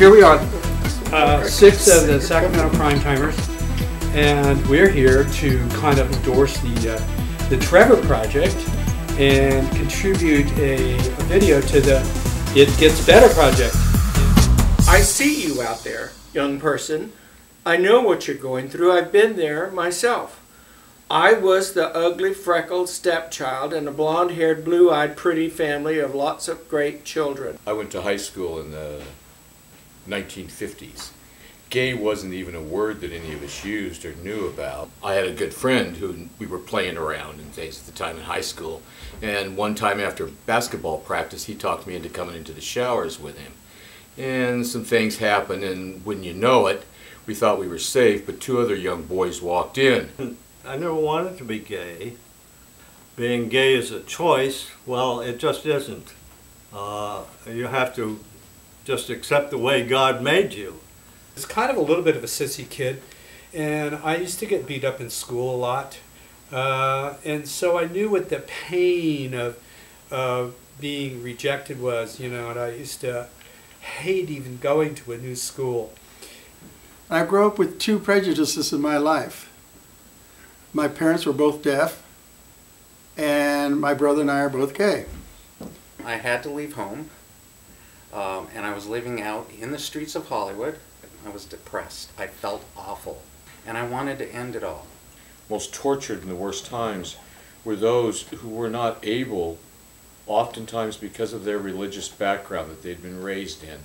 Here we are, 6 of the Sacramento Primetimers, and we're here to kind of endorse the Trevor Project and contribute a video to the It Gets Better Project. I see you out there, young person. I know what you're going through. I've been there myself. I was the ugly, freckled stepchild in a blonde-haired, blue-eyed, pretty family of lots of great children. I went to high school in the 1950s. Gay wasn't even a word that any of us used or knew about. I had a good friend who we were playing around in days at the time in high school, and one time after basketball practice he talked me into coming into the showers with him. And some things happened, and when you know it, we thought we were safe, but 2 other young boys walked in. I never wanted to be gay. Being gay is a choice. Well, it just isn't. You have to just accept the way God made you. I was kind of a little bit of a sissy kid, and I used to get beat up in school a lot. And so I knew what the pain of being rejected was, you know, and I used to hate even going to a new school. I grew up with 2 prejudices in my life. My parents were both deaf, and my brother and I are both gay. I had to leave home, and I was living out in the streets of Hollywood. I was depressed. I felt awful, and I wanted to end it all. Most tortured in the worst times were those who were not able, oftentimes because of their religious background that they'd been raised in,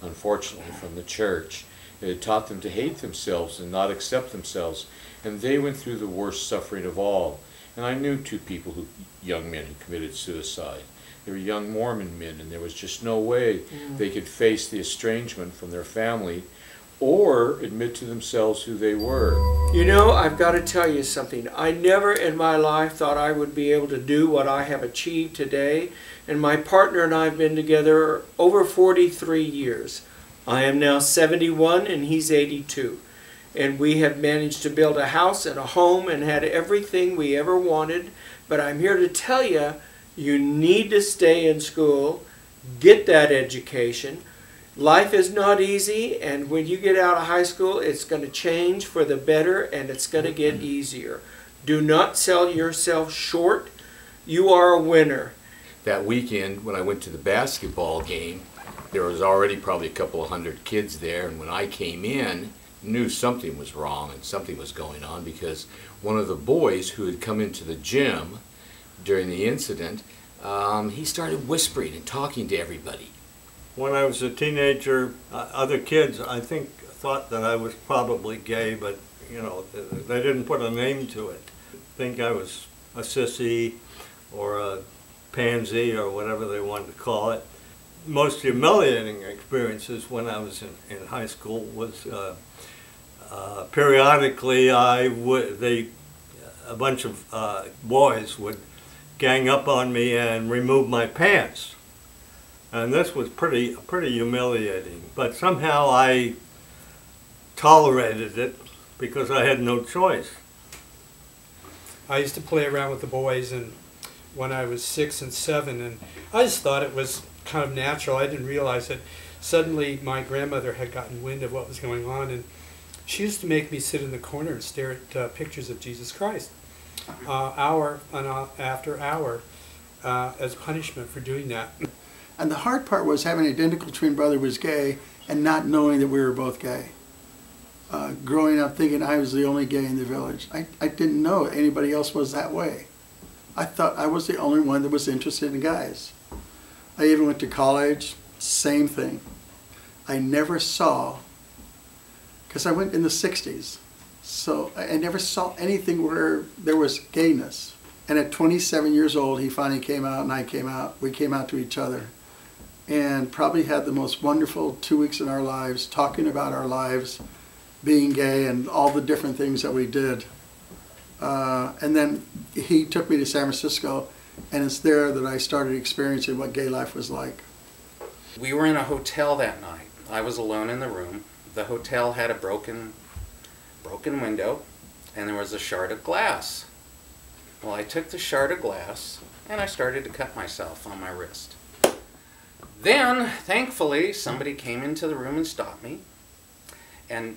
unfortunately from the church. It had taught them to hate themselves and not accept themselves, and they went through the worst suffering of all. And I knew 2 people, young men, who committed suicide. They were young Mormon men, and there was just no way they could face the estrangement from their family or admit to themselves who they were. You know, I've got to tell you something. I never in my life thought I would be able to do what I have achieved today, and my partner and I have been together over 43 years. I am now 71 and he's 82. And we have managed to build a house and a home and had everything we ever wanted. But I'm here to tell you, you need to stay in school, get that education. Life is not easy, and when you get out of high school, it's going to change for the better, and it's going to get easier. Do not sell yourself short. You are a winner. That weekend, when I went to the basketball game, there was already probably a couple of 100 kids there, and when I came in, knew something was wrong and something was going on, because one of the boys who had come into the gym during the incident, he started whispering and talking to everybody. When I was a teenager, other kids, I think, thought that I was probably gay, but, you know, they didn't put a name to it. I think I was a sissy or a pansy or whatever they wanted to call it. Most humiliating experiences when I was in high school was periodically a bunch of boys would gang up on me and remove my pants. And this was pretty humiliating, but somehow I tolerated it because I had no choice. I used to play around with the boys, and when I was 6 and 7, and I just thought it was kind of natural. I didn't realize that suddenly my grandmother had gotten wind of what was going on, and she used to make me sit in the corner and stare at pictures of Jesus Christ hour after hour as punishment for doing that. And the hard part was having an identical twin brother who was gay and not knowing that we were both gay. Growing up thinking I was the only gay in the village. I didn't know anybody else was that way. I thought I was the only one that was interested in guys. I even went to college, same thing. I never saw, because I went in the 60s, so I never saw anything where there was gayness. And at 27 years old, he finally came out and I came out. We came out to each other and probably had the most wonderful 2 weeks in our lives, talking about our lives, being gay and all the different things that we did. And then he took me to San Francisco, and it's there that I started experiencing what gay life was like. We were in a hotel that night. I was alone in the room. The hotel had a broken window, and there was a shard of glass. Well, I took the shard of glass, and I started to cut myself on my wrist. Then, thankfully, somebody came into the room and stopped me and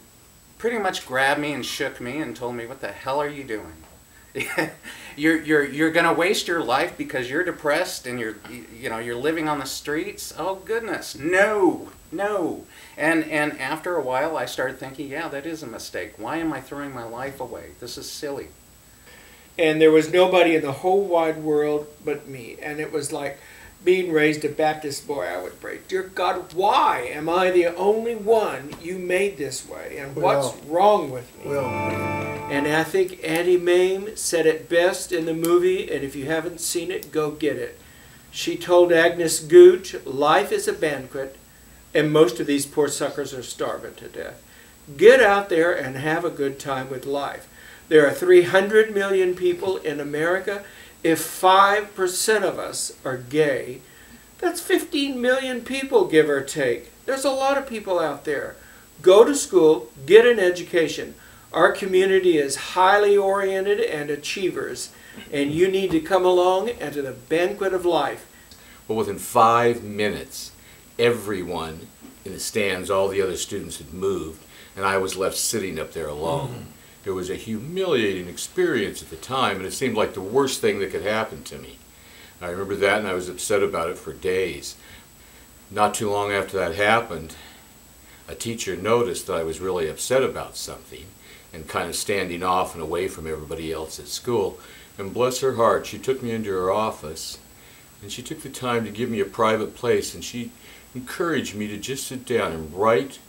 pretty much grabbed me and shook me and told me, "What the hell are you doing? You're going to waste your life because you're depressed and you're living on the streets? Oh goodness, no, no." And after a while I started thinking, yeah, that is a mistake. Why am I throwing my life away? This is silly. And there was nobody in the whole wide world but me. And it was like being raised a Baptist boy. I would pray, "Dear God, why am I the only one you made this way? And what's wrong with me?" And I think Auntie Mame said it best in the movie, and if you haven't seen it, go get it. She told Agnes Gooch, "Life is a banquet, and most of these poor suckers are starving to death. Get out there and have a good time with life. There are 300 million people in America. If 5% of us are gay, that's 15 million people, give or take. There's a lot of people out there. Go to school, get an education. Our community is highly oriented and achievers, and you need to come along and to the banquet of life." Well, within 5 minutes, everyone in the stands, all the other students had moved, and I was left sitting up there alone. It was a humiliating experience at the time, and it seemed like the worst thing that could happen to me. I remember that, and I was upset about it for days. Not too long after that happened, a teacher noticed that I was really upset about something and kind of standing off and away from everybody else at school. And bless her heart, she took me into her office, and she took the time to give me a private place, and she encouraged me to just sit down and write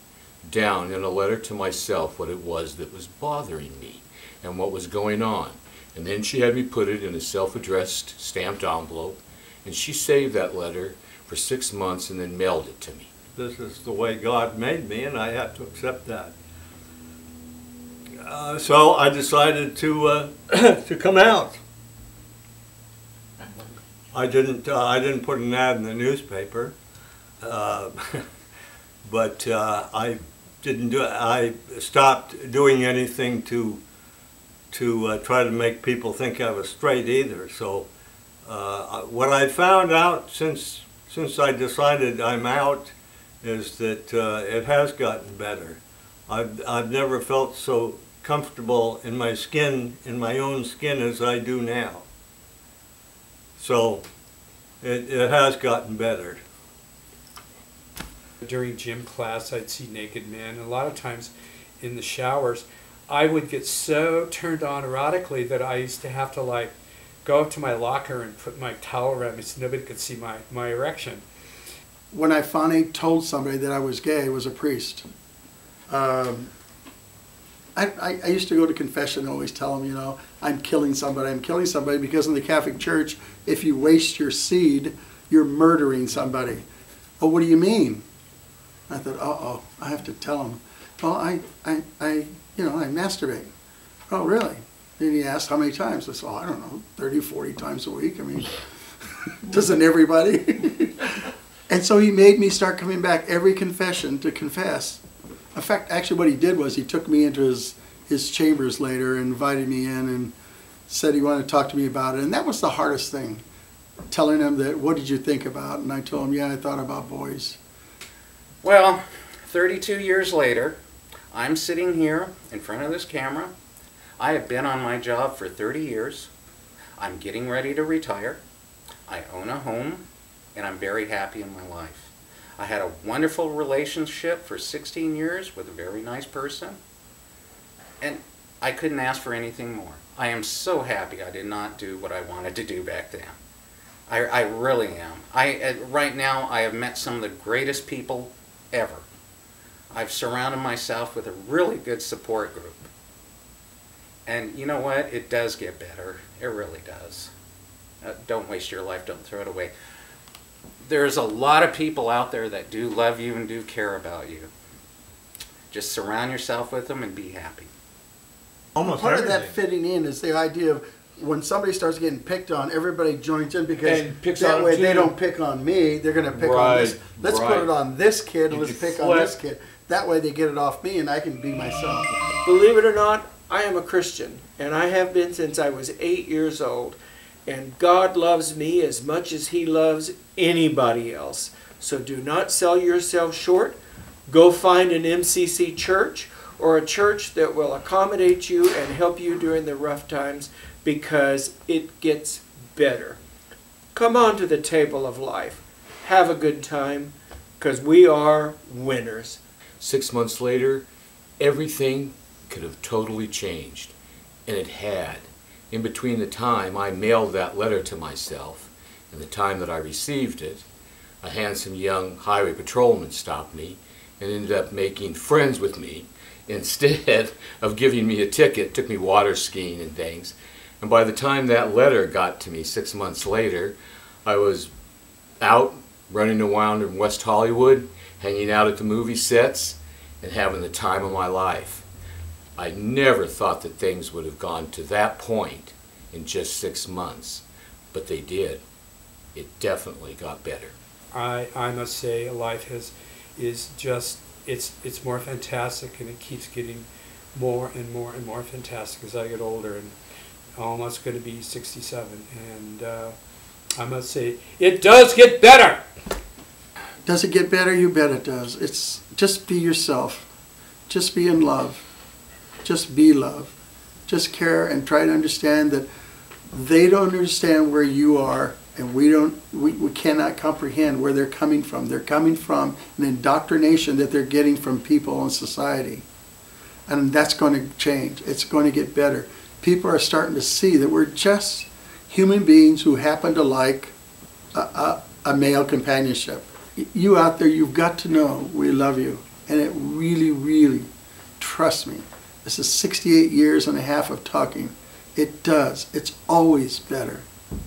down in a letter to myself what it was that was bothering me and what was going on. And then she had me put it in a self-addressed stamped envelope, and she saved that letter for 6 months and then mailed it to me. This is the way God made me, and I had to accept that. So I decided to to come out. I didn't put an ad in the newspaper, but I didn't do it. I stopped doing anything to try to make people think I was straight either. So what I found out since I decided I'm out is that it has gotten better. I've never felt so comfortable in my skin, in my own skin, as I do now. So it has gotten better. During gym class, I'd see naked men. And a lot of times in the showers, I would get so turned on erotically that I used to have to like go up to my locker and put my towel around me so nobody could see my erection. When I finally told somebody that I was gay, it was a priest. I used to go to confession and always tell them, you know, I'm killing somebody, because in the Catholic Church, if you waste your seed, you're murdering somebody. "Oh, what do you mean?" I thought, uh-oh, I have to tell them. "Well, I masturbate." "Oh, really?" Then he asked how many times. I said, "Oh, I don't know, 30, 40 times a week. I mean, doesn't everybody?" And so he made me start coming back every confession to confess. In fact, actually what he did was he took me into his chambers later and invited me in and said he wanted to talk to me about it. And that was the hardest thing, telling him that, "What did you think about?" And I told him, "Yeah, I thought about boys." Well, 32 years later, I'm sitting here in front of this camera. I have been on my job for 30 years. I'm getting ready to retire. I own a home, and I'm very happy in my life. I had a wonderful relationship for 16 years with a very nice person, and I couldn't ask for anything more. I am so happy I did not do what I wanted to do back then. I really am. Right now, I have met some of the greatest people ever. I've surrounded myself with a really good support group. And you know what? It does get better. It really does. Don't waste your life. Don't throw it away. There's a lot of people out there that do love you and do care about you. Just surround yourself with them and be happy. Almost Part everything. of that fitting in is the idea of when somebody starts getting picked on, everybody joins in, because And picks that on way them they too. don't pick on me. They're going to pick on this. Right, Let's put right. it on this kid, and You let's pick on this kid. That way they get it off me and I can be myself. Believe it or not, I am a Christian, and I have been since I was 8 years old. And God loves me as much as He loves anybody else. So do not sell yourself short. Go find an MCC church or a church that will accommodate you and help you during the rough times, because it gets better. Come on to the table of life. Have a good time, because we are winners. 6 months later, everything could have totally changed, and it had. In between the time I mailed that letter to myself and the time that I received it, a handsome young highway patrolman stopped me and ended up making friends with me. Instead of giving me a ticket, took me water skiing and things. And by the time that letter got to me 6 months later, I was out running around in West Hollywood, hanging out at the movie sets, and having the time of my life. I never thought that things would have gone to that point in just 6 months, but they did. It definitely got better. I must say, life is just, it's more fantastic, and it keeps getting more and more and more fantastic as I get older, and almost going to be 67, and I must say, it does get better. Does it get better? You bet it does. It's just be yourself. Just be in love. Just be love. Just care and try to understand that they don't understand where you are, and we cannot comprehend where they're coming from. They're coming from an indoctrination that they're getting from people in society. And that's going to change. It's going to get better. People are starting to see that we're just human beings who happen to like a male companionship. You out there, you've got to know we love you. And it really, really, trust me, this is 68 years and a half of talking. It does. It's always better.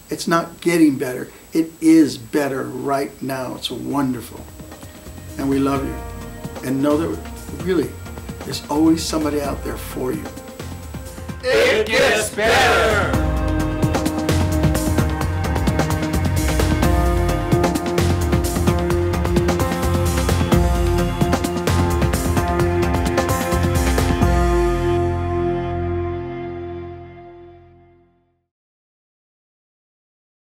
It's not getting better. It is better right now. It's wonderful. And we love you. And know that really, there's always somebody out there for you. It gets better!